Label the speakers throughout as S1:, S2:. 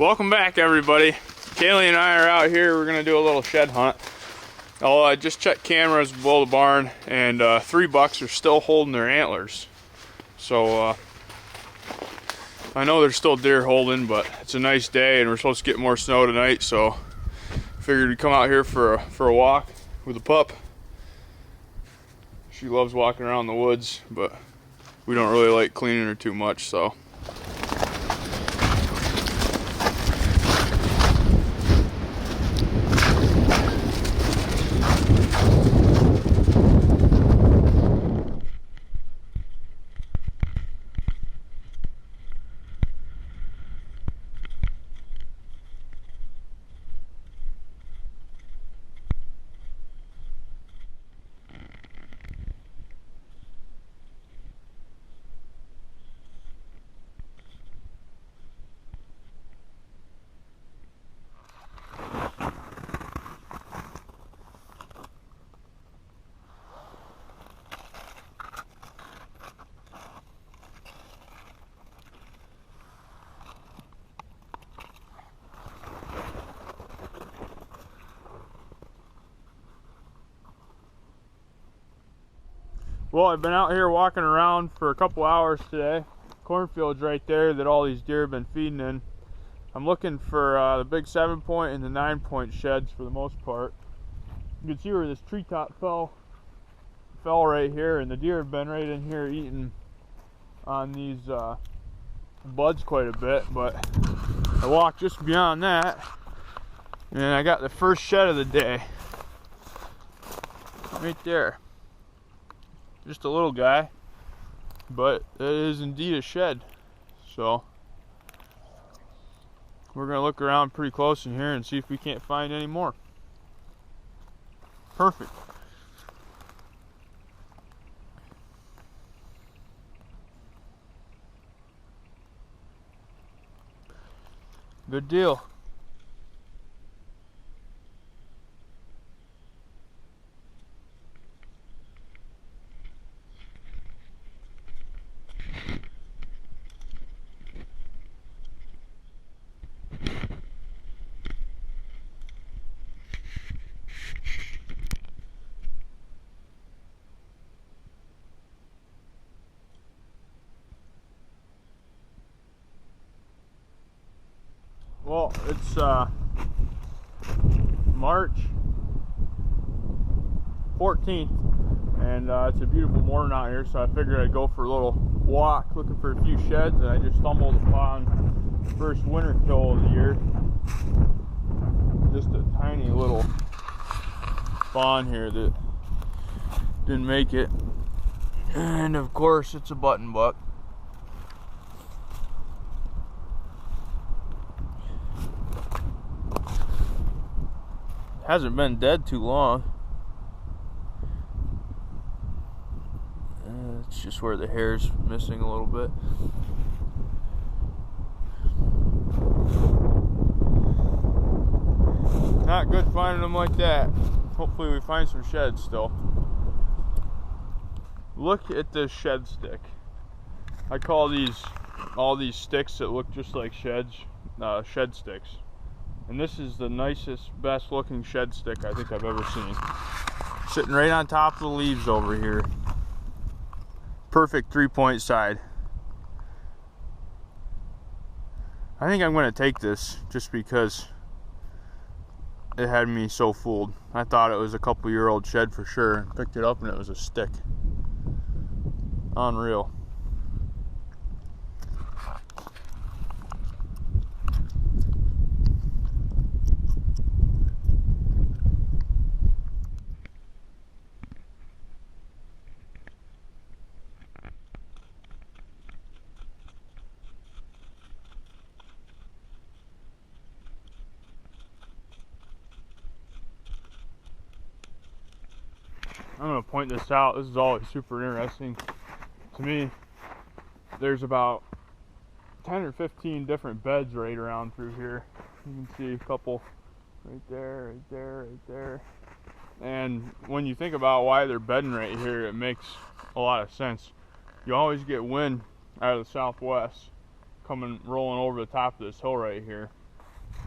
S1: Welcome back, everybody. Kaylee and I are out here. We're gonna do a little shed hunt. I just checked cameras below the barn, and 3 bucks are still holding their antlers. So I know there's still deer holding, but it's a nice day, and we're supposed to get more snow tonight. So figured we'd come out here for a walk with the pup. She loves walking around the woods, but we don't really like cleaning her too much. So. Well, I've been out here walking around for a couple hours today. Cornfield's right there that all these deer have been feeding in. I'm looking for the big 7-point and the 9-point sheds for the most part. You can see where this treetop fell right here, and the deer have been right in here eating on these buds quite a bit. But I walked just beyond that, and I got the first shed of the day right there. Just a little guy, but it is indeed a shed. So we're gonna look around pretty close in here and see if we can't find any more. Perfect. Good deal. Well, it's March 14th, and it's a beautiful morning out here, so I figured I'd go for a little walk looking for a few sheds, and I just stumbled upon the first winter kill of the year. Just a tiny little fawn here that didn't make it, and of course it's a button buck. Hasn't been dead too long. It's just where the hair's missing a little bit. Not good finding them like that. Hopefully we find some sheds still. Look at this shed stick. I call all these sticks that look just like sheds, shed sticks. And this is the nicest, best looking shed stick I think I've ever seen. Sitting right on top of the leaves over here. Perfect 3-point side. I think I'm going to take this just because it had me so fooled. I thought it was a couple-year-old shed for sure. Picked it up and it was a stick. Unreal. I'm going to point this out. This is always super interesting to me. There's about 10 or 15 different beds right around through here. You can see a couple right there, right there, right there. And when you think about why they're bedding right here, it makes a lot of sense. You always get wind out of the southwest coming rolling over the top of this hill right here.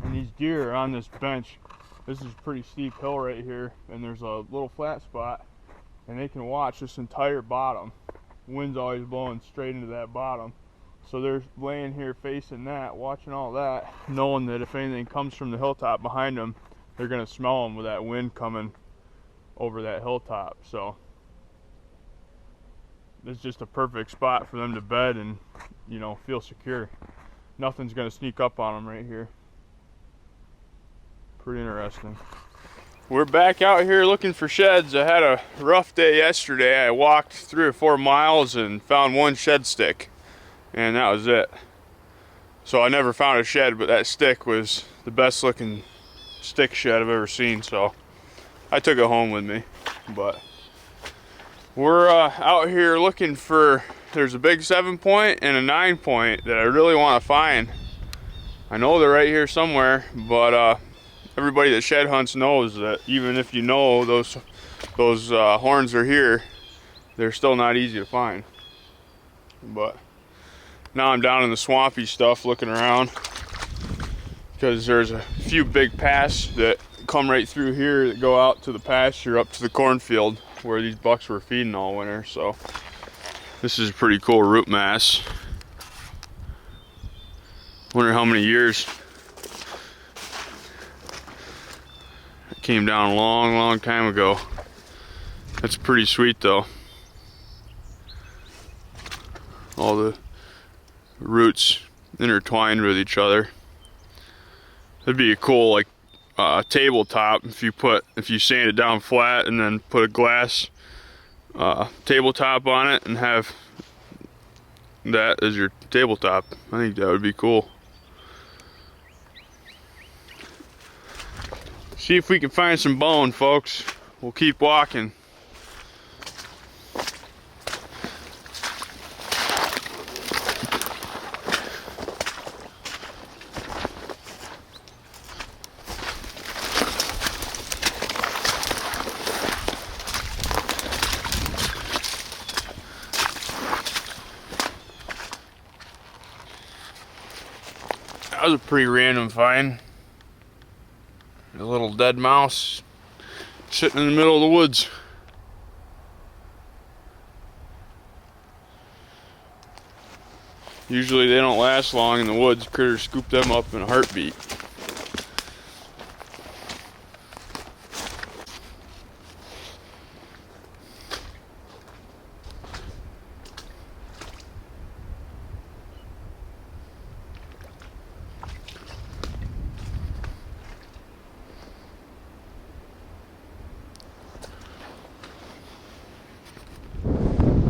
S1: And these deer are on this bench. This is a pretty steep hill right here, and there's a little flat spot, and they can watch this entire bottom. Wind's always blowing straight into that bottom. So they're laying here facing that, watching all that, knowing that if anything comes from the hilltop behind them, they're gonna smell them with that wind coming over that hilltop. So it's just a perfect spot for them to bed and, you know, feel secure. Nothing's gonna sneak up on them right here. Pretty interesting. We're back out here looking for sheds. I had a rough day yesterday. I walked 3 or 4 miles and found one shed stick, and that was it. So I never found a shed, but that stick was the best looking stick shed I've ever seen, so I took it home with me. But we're out here looking for, there's a big 7-point and a 9-point that I really want to find. I know they're right here somewhere, but everybody that shed hunts knows that even if you know those horns are here, they're still not easy to find. But now I'm down in the swampy stuff looking around, because there's a few big paths that come right through here that go out to the pasture up to the cornfield where these bucks were feeding all winter. So this is a pretty cool root mass. Wonder how many years. It came down a long time ago. That's pretty sweet though. All the roots intertwined with each other. That'd be a cool, like, tabletop if you sand it down flat and then put a glass tabletop on it and have that as your tabletop. I think that would be cool. See if we can find some bone, folks. We'll keep walking. That was a pretty random find. A little dead mouse sitting in the middle of the woods. Usually they don't last long in the woods. Critters scoop them up in a heartbeat.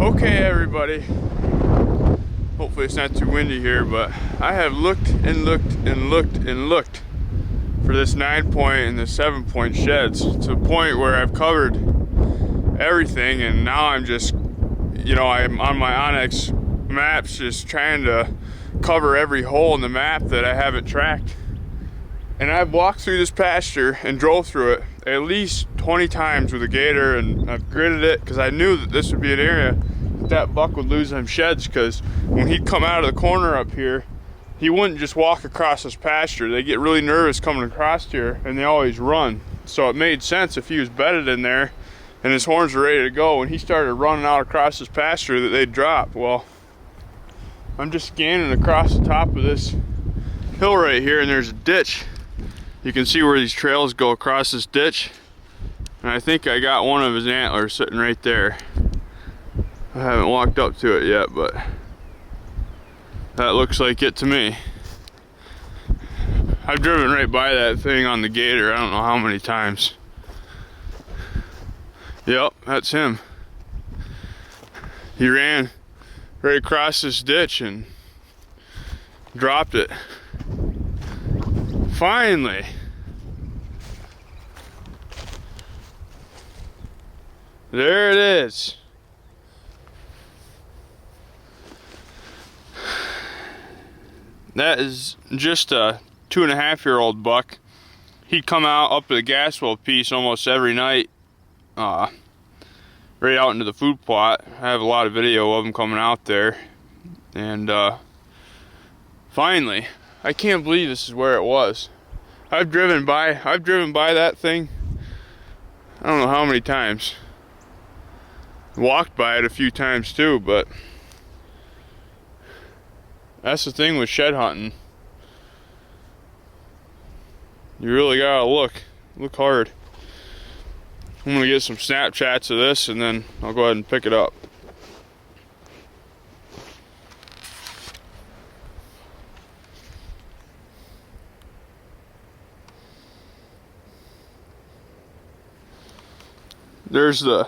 S1: Okay, everybody. Hopefully it's not too windy here, but I have looked and looked and looked and looked for this 9-point and the 7-point sheds to the point where I've covered everything, and now I'm just, you know, I'm on my Onyx maps just trying to cover every hole in the map that I haven't tracked. And I've walked through this pasture and drove through it at least 20 times with a gator, and I've gridded it because I knew that this would be an area that buck would lose them sheds, because when he'd come out of the corner up here, he wouldn't just walk across this pasture. They get really nervous coming across here and they always run. So it made sense if he was bedded in there and his horns were ready to go, when he started running out across this pasture, that they'd drop. Well, I'm just scanning across the top of this hill right here, and there's a ditch. You can see where these trails go across this ditch, and I think I got one of his antlers sitting right there. I haven't walked up to it yet, but that looks like it to me. I've driven right by that thing on the gator I don't know how many times. Yep, that's him. He ran right across this ditch and dropped it. Finally. There it is. That is just a 2.5-year-old buck. He'd come out up to the gas well piece almost every night, right out into the food plot. I have a lot of video of him coming out there. And finally, I can't believe this is where it was. I've driven by that thing. I don't know how many times. Walked by it a few times too, but that's the thing with shed hunting. You really gotta look hard. I'm gonna get some Snapchats of this and then I'll go ahead and pick it up. There's the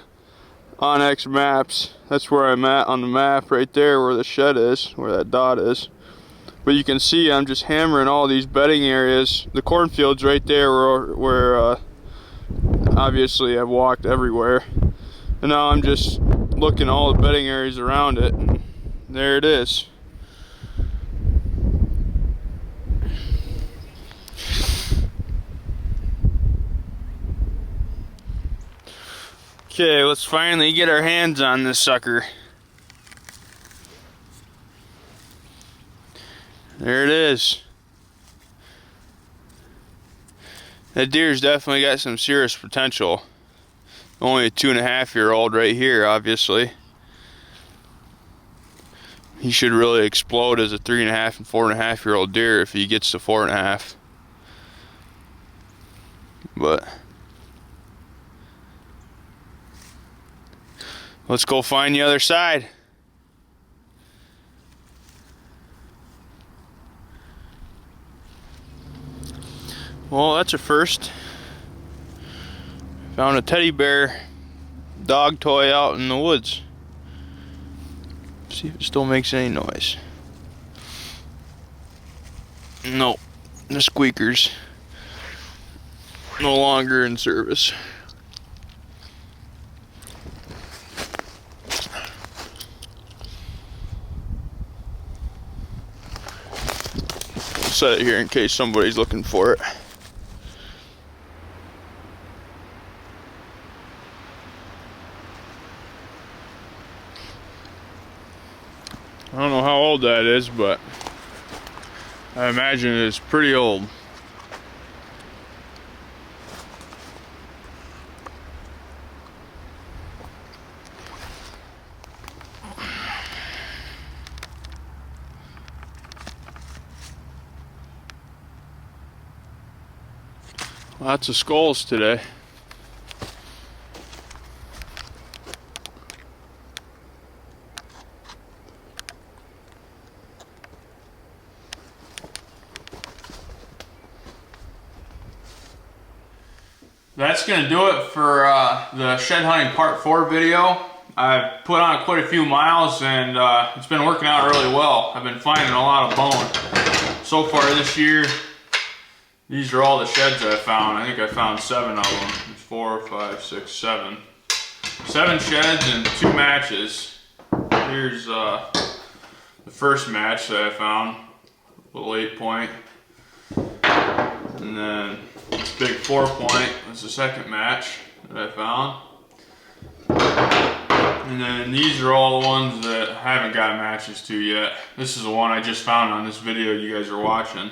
S1: Onyx maps. That's where I'm at on the map right there where the shed is, where that dot is. But you can see I'm just hammering all these bedding areas. The cornfield's right there where obviously I've walked everywhere. And now I'm just looking at all the bedding areas around it. And there it is. Okay, let's finally get our hands on this sucker. There it is. That deer's definitely got some serious potential. Only a 2.5-year-old right here, obviously. He should really explode as a 3.5 and 4.5-year-old deer if he gets to 4.5. But let's go find the other side. Well, that's a first. Found a teddy bear dog toy out in the woods. See if it still makes any noise. Nope, the squeakers no longer in service. I'll set it here in case somebody's looking for it. I don't know how old that is, but I imagine it's pretty old. Lots of skulls today. That's going to do it for the shed hunting part 4 video. I've put on quite a few miles and it's been working out really well. I've been finding a lot of bone. So far this year, these are all the sheds I found. I think I found 7 of them. 4, 5, 6, 7. 7 sheds and 2 matches. Here's the first match that I found, a little 8-point. And then this big 4-point was the second match that I found. And then these are all the ones that I haven't got matches to yet. This is the one I just found on this video you guys are watching.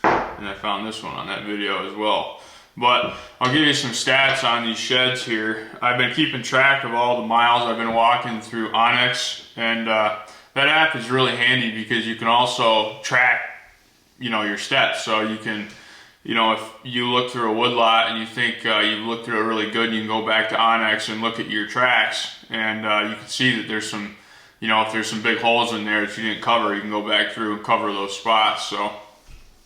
S1: And I found this one on that video as well. But I'll give you some stats on these sheds here. I've been keeping track of all the miles I've been walking through Onyx, and that app is really handy because you can also track, your steps. So you can, if you look through a woodlot and you think you've looked through it really good, you can go back to Onyx and look at your tracks, and you can see that there's some, if there's some big holes in there that you didn't cover, you can go back through and cover those spots. So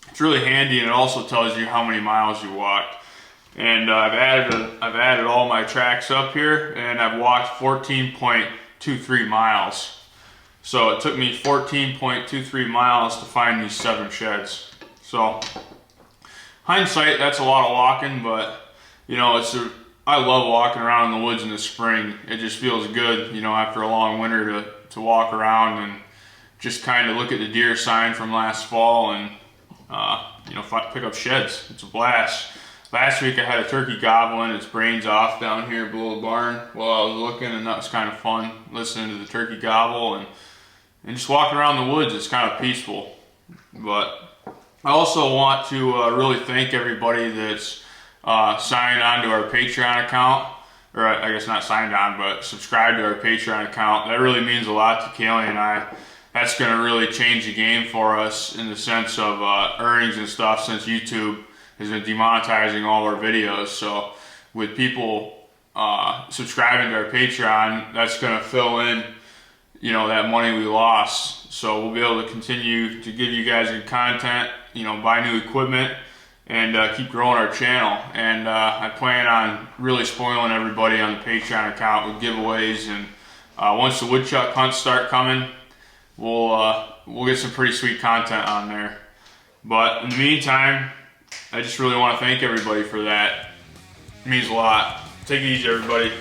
S1: it's really handy, and it also tells you how many miles you walked. And I've added all my tracks up here, and I've walked 14.23 miles. So it took me 14.23 miles to find these 7 sheds. So hindsight, that's a lot of walking, but I love walking around in the woods in the spring. It just feels good, after a long winter to walk around and just kind of look at the deer sign from last fall and pick up sheds. It's a blast. Last week I had a turkey gobbling its brains off down here below the barn while I was looking, and that was kind of fun, listening to the turkey gobble and just walking around the woods. It's kind of peaceful. But I also want to really thank everybody that's signed on to our Patreon account, or I guess not signed on, but subscribed to our Patreon account. That really means a lot to Kaylee and I. That's going to really change the game for us in the sense of earnings and stuff, since YouTube has been demonetizing all our videos. So with people subscribing to our Patreon, that's going to fill in, you know, that money we lost. So we'll be able to continue to give you guys good content, you know, buy new equipment, and keep growing our channel. And I plan on really spoiling everybody on the Patreon account with giveaways. And once the woodchuck hunts start coming, we'll get some pretty sweet content on there. But in the meantime, I just really want to thank everybody for that. It means a lot. Take it easy, everybody.